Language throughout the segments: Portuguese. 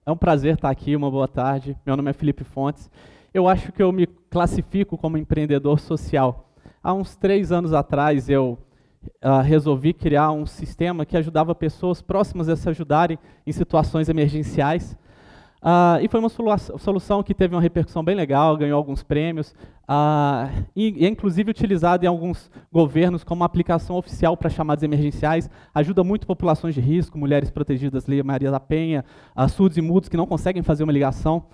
É um prazer estar aqui, uma boa tarde. Meu nome é Felipe Fontes. Eu acho que eu me classifico como empreendedor social. Há uns 3 anos atrás, eu resolvi criar um sistema que ajudava pessoas próximas a se ajudarem em situações emergenciais. E foi uma solução que teve uma repercussão bem legal, ganhou alguns prêmios, e é inclusive utilizada em alguns governos como uma aplicação oficial para chamadas emergenciais, ajuda muito populações de risco, mulheres protegidas, Lei Maria da Penha, surdos e mudos que não conseguem fazer uma ligação.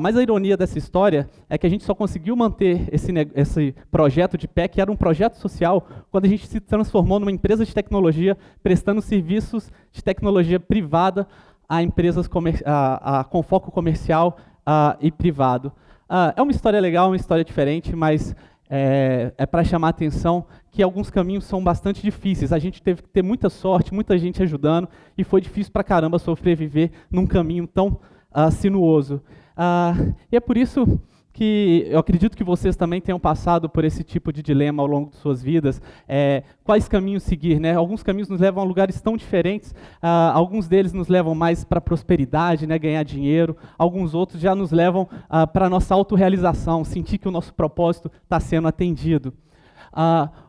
Mas a ironia dessa história é que a gente só conseguiu manter esse projeto de pé, que era um projeto social, quando a gente se transformou numa empresa de tecnologia, prestando serviços de tecnologia privada a empresas com foco comercial e privado. É uma história legal, uma história diferente, mas é para chamar a atenção que alguns caminhos são bastante difíceis. A gente teve que ter muita sorte, muita gente ajudando, e foi difícil pra caramba sobreviver num caminho tão sinuoso. E é por isso que eu acredito que vocês também tenham passado por esse tipo de dilema ao longo de suas vidas. Quais caminhos seguir, né? Alguns caminhos nos levam a lugares tão diferentes, alguns deles nos levam mais para a prosperidade, né? Ganhar dinheiro, alguns outros já nos levam para a nossa autorrealização, sentir que o nosso propósito está sendo atendido.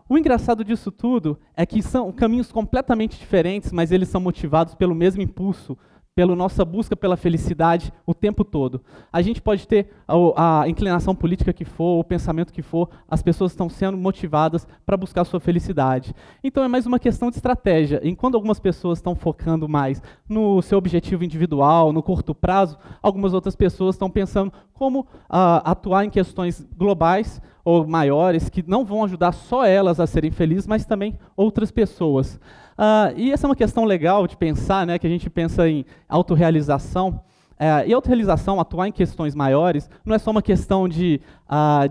O engraçado disso tudo é que são caminhos completamente diferentes, mas eles são motivados pelo mesmo impulso, pela nossa busca pela felicidade o tempo todo. A gente pode ter a inclinação política que for, o pensamento que for, as pessoas estão sendo motivadas para buscar a sua felicidade. Então é mais uma questão de estratégia. Enquanto algumas pessoas estão focando mais no seu objetivo individual, no curto prazo, algumas outras pessoas estão pensando como atuar em questões globais ou maiores, que não vão ajudar só elas a serem felizes, mas também outras pessoas. E essa é uma questão legal de pensar, né, que a gente pensa em autorrealização. E autorrealização, atuar em questões maiores, não é só uma questão de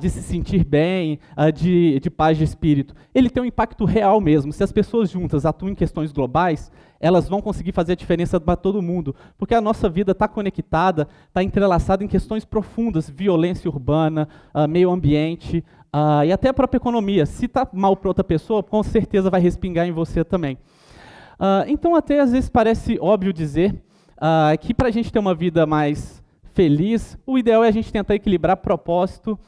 se sentir bem, de paz de espírito. Ele tem um impacto real mesmo. Se as pessoas juntas atuam em questões globais, elas vão conseguir fazer a diferença para todo mundo, porque a nossa vida está conectada, está entrelaçada em questões profundas, violência urbana, meio ambiente, e até a própria economia. Se está mal para outra pessoa, com certeza vai respingar em você também. Então, até às vezes parece óbvio dizer que para a gente ter uma vida mais feliz, o ideal é a gente tentar equilibrar propósito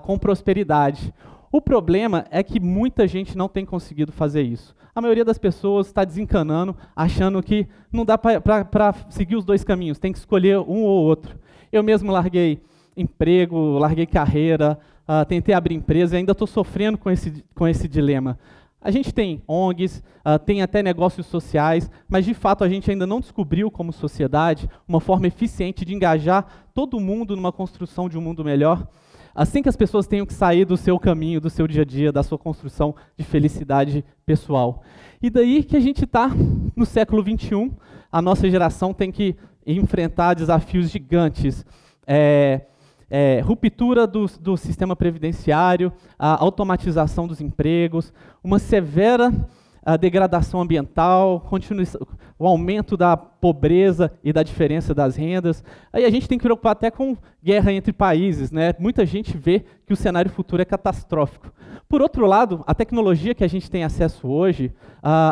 com prosperidade. O problema é que muita gente não tem conseguido fazer isso. A maioria das pessoas está desencanando, achando que não dá para seguir os dois caminhos, tem que escolher um ou outro. Eu mesmo larguei emprego, larguei carreira, tentei abrir empresa e ainda estou sofrendo com esse dilema. A gente tem ONGs, tem até negócios sociais, mas de fato a gente ainda não descobriu como sociedade uma forma eficiente de engajar todo mundo numa construção de um mundo melhor, assim que as pessoas tenham que sair do seu caminho, do seu dia a dia, da sua construção de felicidade pessoal. E daí que a gente está no século XXI, a nossa geração tem que enfrentar desafios gigantes. Ruptura do sistema previdenciário, a automatização dos empregos, uma severa degradação ambiental, o aumento da pobreza e da diferença das rendas. Aí a gente tem que preocupar até com guerra entre países, né? Muita gente vê que o cenário futuro é catastrófico. Por outro lado, a tecnologia que a gente tem acesso hoje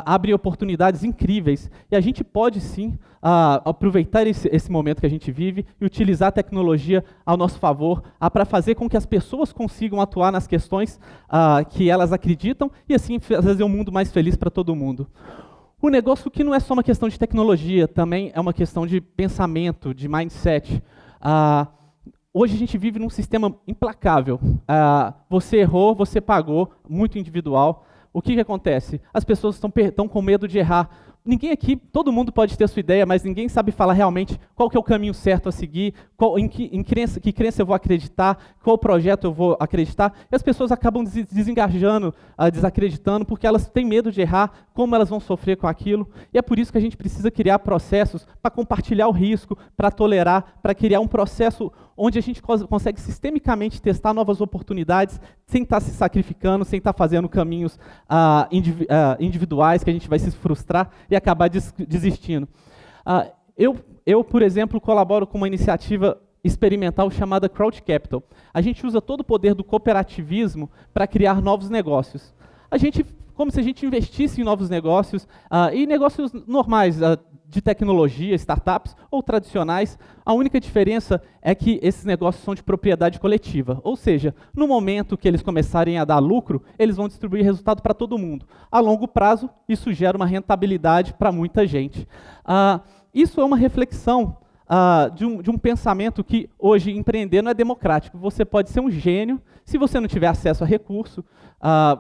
abre oportunidades incríveis, e a gente pode sim aproveitar esse momento que a gente vive e utilizar a tecnologia ao nosso favor para fazer com que as pessoas consigam atuar nas questões que elas acreditam e assim fazer um mundo mais feliz para todo mundo. O negócio que não é só uma questão de tecnologia, também é uma questão de pensamento, de mindset. Hoje a gente vive num sistema implacável. Você errou, você pagou, muito individual. O que acontece? As pessoas estão com medo de errar. Ninguém aqui, todo mundo pode ter a sua ideia, mas ninguém sabe falar realmente qual que é o caminho certo a seguir, que crença eu vou acreditar, qual projeto eu vou acreditar. E as pessoas acabam desengajando, desacreditando, porque elas têm medo de errar, como elas vão sofrer com aquilo. E é por isso que a gente precisa criar processos para compartilhar o risco, para tolerar, para criar um processo onde a gente consegue sistemicamente testar novas oportunidades, sem estar se sacrificando, sem estar fazendo caminhos individuais que a gente vai se frustrar e acabar desistindo. Eu, por exemplo, colaboro com uma iniciativa experimental chamada Crowd Capital. A gente usa todo o poder do cooperativismo para criar novos negócios. A gente como se a gente investisse em novos negócios, e negócios normais, de tecnologia, startups ou tradicionais. A única diferença é que esses negócios são de propriedade coletiva, ou seja, no momento que eles começarem a dar lucro, eles vão distribuir resultado para todo mundo. A longo prazo, isso gera uma rentabilidade para muita gente. Isso é uma reflexão de um pensamento que hoje empreender não é democrático. Você pode ser um gênio, se você não tiver acesso a recurso,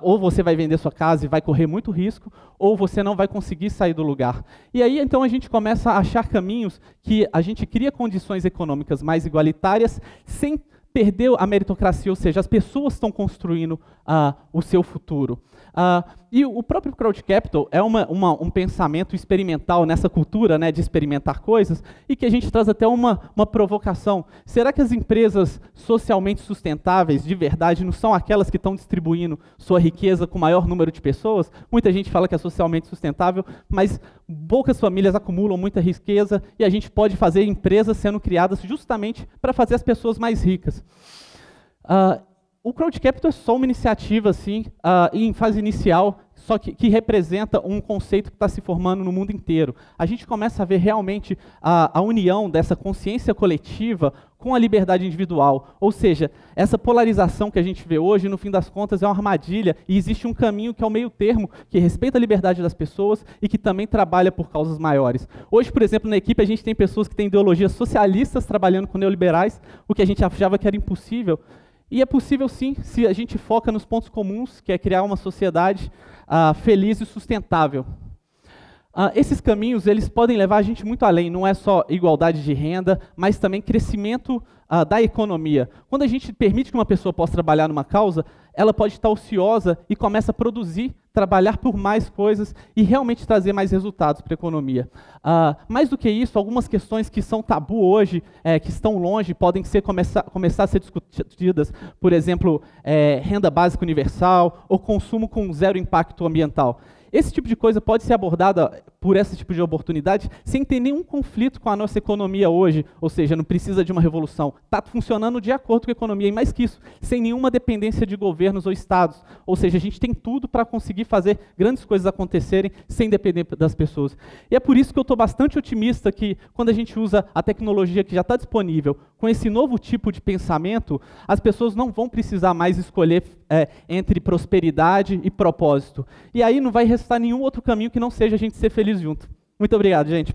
ou você vai vender sua casa e vai correr muito risco, ou você não vai conseguir sair do lugar. E aí, então, a gente começa a achar caminhos que a gente cria condições econômicas mais igualitárias, sem perder a meritocracia, ou seja, as pessoas estão construindo o seu futuro. E o próprio Crowd Capital é um pensamento experimental nessa cultura, né, de experimentar coisas, e que a gente traz até uma provocação. Será que as empresas socialmente sustentáveis, de verdade, não são aquelas que estão distribuindo sua riqueza com o maior número de pessoas? Muita gente fala que é socialmente sustentável, mas poucas famílias acumulam muita riqueza, e a gente pode fazer empresas sendo criadas justamente para fazer as pessoas mais ricas. O Crowd Capital é só uma iniciativa, assim, em fase inicial, só que representa um conceito que está se formando no mundo inteiro. A gente começa a ver realmente a união dessa consciência coletiva com a liberdade individual. Ou seja, essa polarização que a gente vê hoje, no fim das contas, é uma armadilha, e existe um caminho que é o meio termo, que respeita a liberdade das pessoas e que também trabalha por causas maiores. Hoje, por exemplo, na equipe, a gente tem pessoas que têm ideologias socialistas trabalhando com neoliberais, o que a gente achava que era impossível. E é possível sim, se a gente foca nos pontos comuns, que é criar uma sociedade feliz e sustentável. Esses caminhos, eles podem levar a gente muito além, não é só igualdade de renda, mas também crescimento da economia. Quando a gente permite que uma pessoa possa trabalhar numa causa, ela pode estar ociosa e começa a produzir, trabalhar por mais coisas e realmente trazer mais resultados para a economia. Mais do que isso, algumas questões que são tabu hoje, que estão longe, podem começar a ser discutidas, por exemplo, renda básica universal ou consumo com zero impacto ambiental. Esse tipo de coisa pode ser abordada por esse tipo de oportunidade sem ter nenhum conflito com a nossa economia hoje, ou seja, não precisa de uma revolução. Está funcionando de acordo com a economia, e mais que isso, sem nenhuma dependência de governos ou estados. Ou seja, a gente tem tudo para conseguir fazer grandes coisas acontecerem sem depender das pessoas. E é por isso que eu estou bastante otimista que, quando a gente usa a tecnologia que já está disponível, com esse novo tipo de pensamento, as pessoas não vão precisar mais escolher entre prosperidade e propósito. E aí não vai restar nenhum outro caminho que não seja a gente ser feliz junto. Muito obrigado, gente.